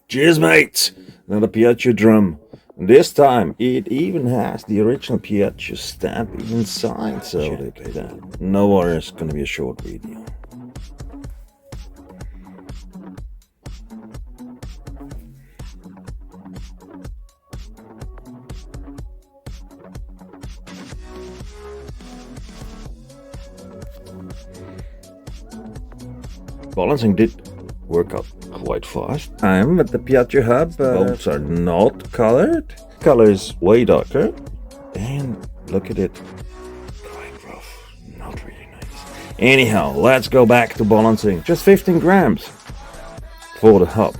Cheers, mates! Another piaggio drum. And this time it even has the original piaggio stamp inside, so no worries, gonna be a short video. Balancing did work out quite fast. I'm at the piaggio hub. Bolts are not colored. Color is way darker. And look at it. Quite rough. Not really nice. Anyhow, let's go back to balancing. Just 15 grams for the hub.